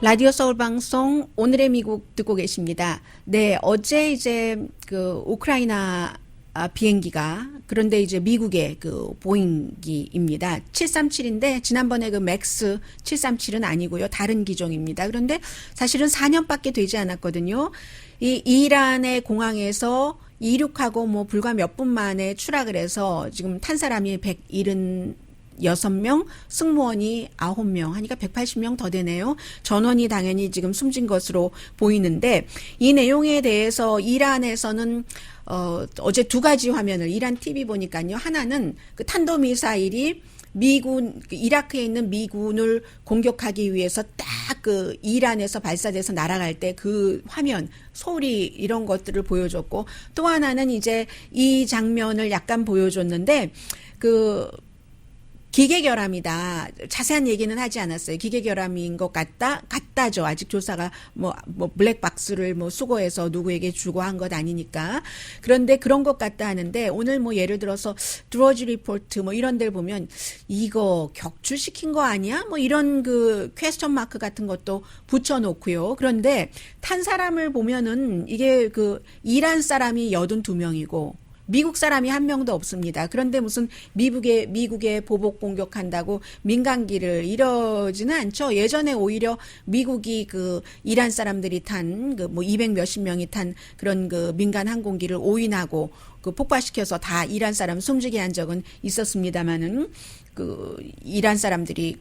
라디오 서울 방송 오늘의 미국 듣고 계십니다. 네, 어제 이제 그 우크라이나 비행기가 그런데 이제 미국의 그 보잉기입니다. 737인데 지난번에 그 맥스 737은 아니고요. 다른 기종입니다. 그런데 사실은 4년밖에 되지 않았거든요. 이 이란의 공항에서 이륙하고 뭐 불과 몇 분 만에 추락을 해서 지금 탄 사람이 176명, 승무원이 9명 하니까 180명 더 되네요. 전원이 당연히 지금 숨진 것으로 보이는데 이 내용에 대해서 이란에서는 어제 두 가지 화면을 이란 TV 보니까요. 하나는 그 탄도미사일이 미군 이라크에 있는 미군을 공격하기 위해서 딱 그 이란에서 발사돼서 날아갈 때 그 화면 소리 이런 것들을 보여줬고 또 하나는 이제 이 장면을 약간 보여줬는데 그 기계 결함이다. 자세한 얘기는 하지 않았어요. 기계 결함인 것 같다죠. 아직 조사가 뭐 블랙박스를 뭐 수거해서 누구에게 주고 한 것 아니니까. 그런데 그런 것 같다 하는데 오늘 뭐 예를 들어서 드로지 리포트 뭐 이런 데를 보면 이거 격추시킨 거 아니야? 뭐 이런 그 퀘스천 마크 같은 것도 붙여놓고요. 그런데 탄 사람을 보면은 이게 그 이란 사람이 82명이고 미국 사람이 한 명도 없습니다. 그런데 무슨 미국에 보복 공격한다고 민간기를 이러지는 않죠. 예전에 오히려 미국이 그 이란 사람들이 탄 그 뭐 200 몇십 명이 탄 그런 그 민간 항공기를 오인하고 그 폭파시켜서 다 이란 사람 숨지게 한 적은 있었습니다만은 그 이란 사람들이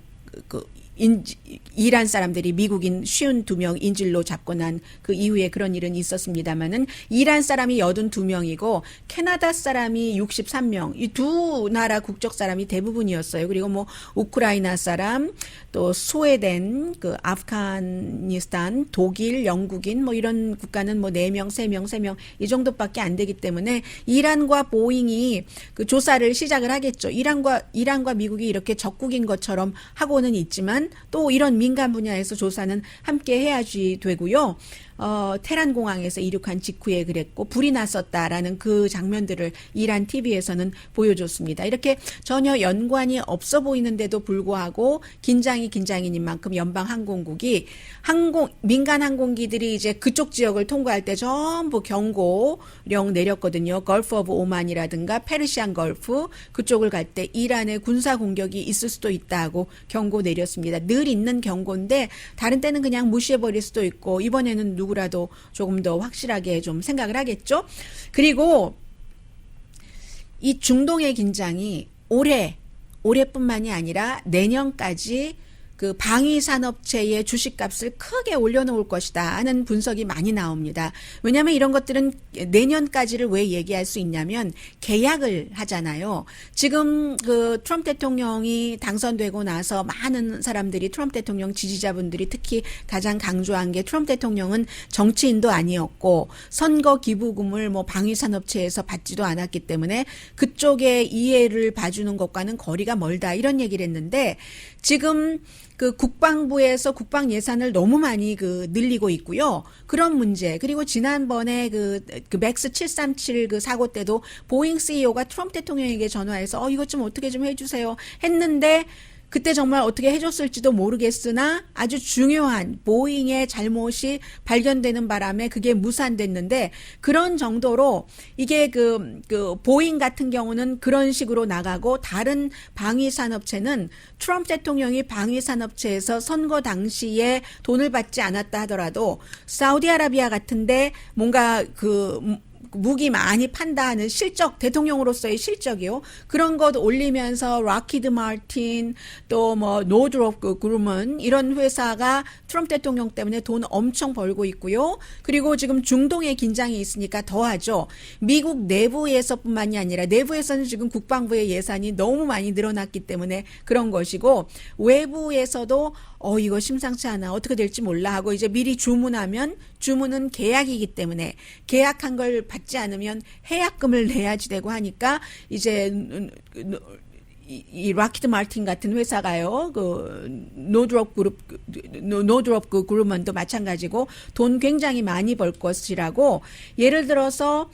이란 사람들이 미국인 52명 인질로 잡고 난 그 이후에 그런 일은 있었습니다만은 이란 사람이 82명이고 캐나다 사람이 63명 이 두 나라 국적 사람이 대부분이었어요. 그리고 뭐 우크라이나 사람 또 스웨덴 그 아프가니스탄 독일 영국인 뭐 이런 국가는 뭐 4명 3명 이 정도밖에 안 되기 때문에 이란과 보잉이 그 조사를 시작을 하겠죠. 이란과 미국이 이렇게 적국인 것처럼 하고는 있지만 또 이런 민간 분야에서 조사는 함께 해야지 되고요. 테란 공항에서 이륙한 직후에 그랬고 불이 났었다라는 그 장면들을 이란 TV에서는 보여줬습니다. 이렇게 전혀 연관이 없어 보이는데도 불구하고 긴장인 만큼 연방항공국이 민간 항공기들이 이제 그쪽 지역을 통과할 때 전부 경고령 내렸거든요. 걸프 오브 오만이라든가 페르시안 걸프 그쪽을 갈 때 이란의 군사 공격이 있을 수도 있다고 경고 내렸습니다. 늘 있는 경고인데 다른 때는 그냥 무시해버릴 수도 있고 이번에는 누구라도 조금 더 확실하게 좀 생각을 하겠죠. 그리고 이 중동의 긴장이 올해뿐만이 아니라 내년까지 그 방위산업체의 주식값을 크게 올려놓을 것이다 하는 분석이 많이 나옵니다. 왜냐하면 이런 것들은 내년까지를 왜 얘기할 수 있냐면 계약을 하잖아요. 지금 그 트럼프 대통령이 당선되고 나서 많은 사람들이 트럼프 대통령 지지자분들이 특히 가장 강조한 게 트럼프 대통령은 정치인도 아니었고 선거 기부금을 뭐 방위산업체에서 받지도 않았기 때문에 그쪽의 이해를 봐주는 것과는 거리가 멀다 이런 얘기를 했는데 지금 그 국방부에서 국방 예산을 너무 많이 그 늘리고 있고요. 그런 문제. 그리고 지난번에 그 맥스 737 그 사고 때도 보잉 CEO가 트럼프 대통령에게 전화해서 이것 좀 어떻게 좀 해주세요 했는데 그때 정말 어떻게 해줬을지도 모르겠으나 아주 중요한 보잉의 잘못이 발견되는 바람에 그게 무산됐는데 그런 정도로 이게 그 보잉 같은 경우는 그런 식으로 나가고 다른 방위산업체는 트럼프 대통령이 방위산업체에서 선거 당시에 돈을 받지 않았다 하더라도 사우디아라비아 같은데 뭔가 무기 많이 판다 하는 실적, 대통령으로서의 실적이요. 그런 것 올리면서 락히드 마틴 또 뭐 노드롭 그루먼 이런 회사가 트럼프 대통령 때문에 돈 엄청 벌고 있고요. 그리고 지금 중동에 긴장이 있으니까 더하죠. 미국 내부에서뿐만이 아니라 내부에서는 지금 국방부의 예산이 너무 많이 늘어났기 때문에 그런 것이고 외부에서도 이거 심상치 않아. 어떻게 될지 몰라 하고 이제 미리 주문하면 주문은 계약이기 때문에 계약한 걸 받지 않으면 해약금을 내야지 되고 하니까 이제 이 락히드 마틴 같은 회사가요, 노드롭 그룹만도 마찬가지고 돈 굉장히 많이 벌 것이라고 예를 들어서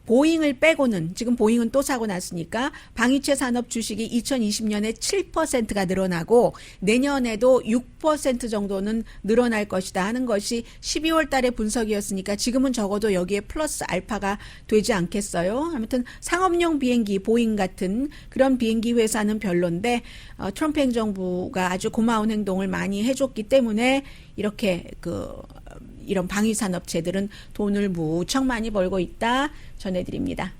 보잉을 빼고는 지금 보잉은 또 사고 났으니까 방위체 산업 주식이 2020년에 7%가 늘어나고 내년에도 6% 정도는 늘어날 것이다 하는 것이 12월 달에 분석이었으니까 지금은 적어도 여기에 플러스 알파가 되지 않겠어요. 아무튼 상업용 비행기 보잉 같은 그런 비행기 회사는 별론데 트럼프 행정부가 아주 고마운 행동을 많이 해줬기 때문에 이렇게 이런 방위산업체들은 돈을 무척 많이 벌고 있다 전해드립니다.